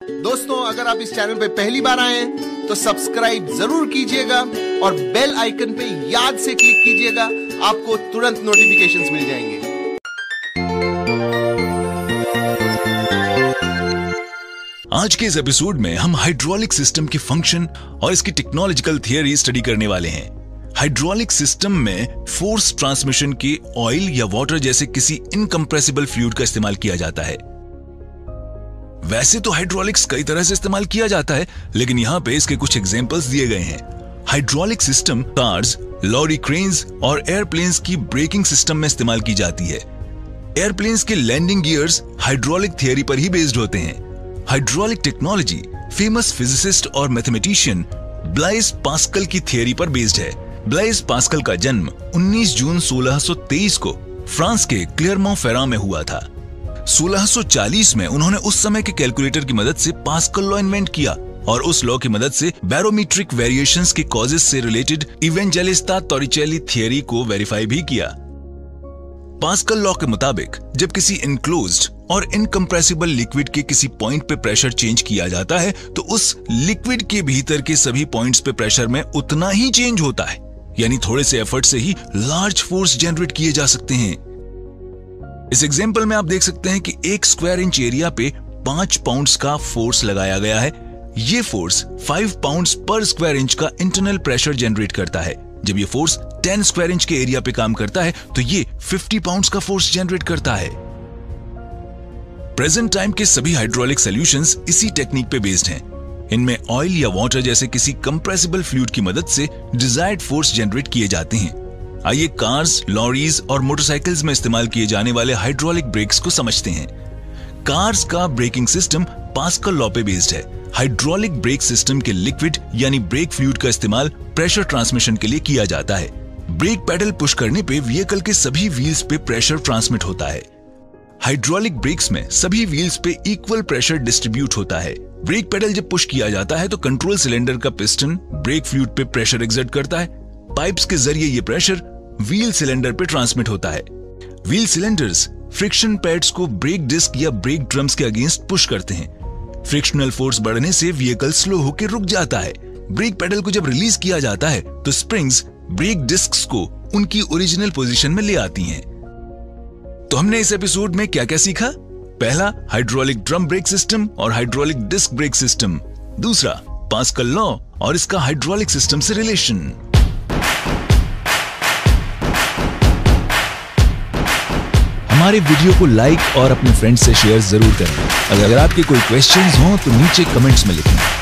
दोस्तों, अगर आप इस चैनल पे पहली बार आए हैं तो सब्सक्राइब जरूर कीजिएगा और बेल आइकन पे याद से क्लिक कीजिएगा, आपको तुरंत नोटिफिकेशंस मिल जाएंगे। आज के इस एपिसोड में हम हाइड्रोलिक सिस्टम की फंक्शन और इसकी टेक्नोलॉजिकल थियरी स्टडी करने वाले हैं। हाइड्रोलिक सिस्टम में फोर्स ट्रांसमिशन के ऑयल या वाटर जैसे किसी इनकंप्रेसिबल फ्लूइड का इस्तेमाल किया जाता है। वैसे तो हाइड्रोलिक्स कई तरह से इस्तेमाल किया जाता है, लेकिन यहाँ पे इसके कुछ एग्जांपल्स दिए गए हैं। Hydraulic system cars, lorry, cranes और एयरप्लेन्स की ब्रेकिंग सिस्टम में इस्तेमाल की जाती है। एयरप्लेन्स के लैंडिंग गियर्स हाइड्रोलिक थियरी पर ही बेस्ड होते हैं। हाइड्रोलिक टेक्नोलॉजी फेमस फिजिसिस्ट और मैथमेटिशियन ब्लाइस पास्कल की थियरी पर बेस्ड है। ब्लाइस पास्कल का जन्म 19 जून 1623 को फ्रांस के क्लेरमॉन्ट-फेरां में हुआ था। 1640 में उन्होंने उस समय के कैलकुलेटर की मदद से पास्कल लॉ इन्वेंट किया और उस लॉ की मदद से बैरोमीट्रिक वेरिएशंस के कॉजेस से रिलेटेड इवेंजेलिस्ता टॉरिचेली थियरी को वेरीफाई भी किया। पास्कल लॉ के मुताबिक जब किसी इनक्लोज्ड और इनकंप्रेसिबल लिक्विड के किसी पॉइंट पे प्रेशर चेंज किया जाता है तो उस लिक्विड के भीतर के सभी पॉइंट्स पे प्रेशर में उतना ही चेंज होता है, यानी थोड़े से एफर्ट से ही लार्ज फोर्स जनरेट किए जा सकते हैं। इस एग्जांपल में आप देख सकते हैं कि 1 स्क्वायर इंच एरिया पे 5 पाउंड्स का फोर्स लगाया गया है। ये फोर्स 5 पाउंड्स पर स्क्वायर इंच का इंटरनल प्रेशर जनरेट करता है। जब ये फोर्स 10 स्क्वायर इंच के एरिया पे काम करता है तो ये 50 पाउंड्स का फोर्स जनरेट करता है। प्रेजेंट टाइम के सभी हाइड्रोलिक सॉल्यूशंस इसी टेक्निक पे बेस्ड हैं। इनमें ऑयल या वाटर जैसे किसी कंप्रेसिबल फ्लूइड की मदद से डिजायर्ड फोर्स जनरेट किए जाते हैं। आइए कार्स, लॉरीज और मोटरसाइकिल्स में इस्तेमाल किए जाने वाले हाइड्रोलिक ब्रेक्स को समझते हैं। कार्स का ब्रेकिंग सिस्टम पास्कल लॉ पे बेस्ड है। हाइड्रोलिक ब्रेक सिस्टम के लिक्विड यानी ब्रेक फ्लूइड का इस्तेमाल प्रेशर ट्रांसमिशन के लिए किया जाता है। ब्रेक पैडल पुश करने पे व्हीकल के सभी व्हील्स पे प्रेशर ट्रांसमिट होता है। हाइड्रोलिक ब्रेक्स में सभी व्हील्स पे इक्वल प्रेशर डिस्ट्रीब्यूट होता है। ब्रेक पैडल जब पुश किया जाता है तो कंट्रोल सिलेंडर का पिस्टन ब्रेक फ्लूइड पे प्रेशर एक्सर्ट करता है। पाइप्स के जरिए ये प्रेशर व्हील सिलेंडर पे ट्रांसमिट होता है। व्हील सिलेंडर्स फ्रिक्शन पैड्स को ब्रेक डिस्क या ब्रेक ड्रम्स के अगेंस्ट पुश करते हैं। फ्रिक्शनल फोर्स बढ़ने से व्हीकल स्लो होकर रुक जाता है। ब्रेक पैडल को जब रिलीज किया जाता है तो स्प्रिंग्स ब्रेक डिस्क्स को उनकी ओरिजिनल पोजीशन में ले आती हैं। तो हमने इस एपिसोड में क्या क्या सीखा? पहला, हाइड्रोलिक ड्रम ब्रेक सिस्टम और हाइड्रोलिक डिस्क ब्रेक सिस्टम। दूसरा, पास्कल लॉ और इसका हाइड्रोलिक सिस्टम से रिलेशन। हमारे वीडियो को लाइक और अपने फ्रेंड्स से शेयर जरूर करें। अगर आपके कोई क्वेश्चंस हों तो नीचे कमेंट्स में लिखें।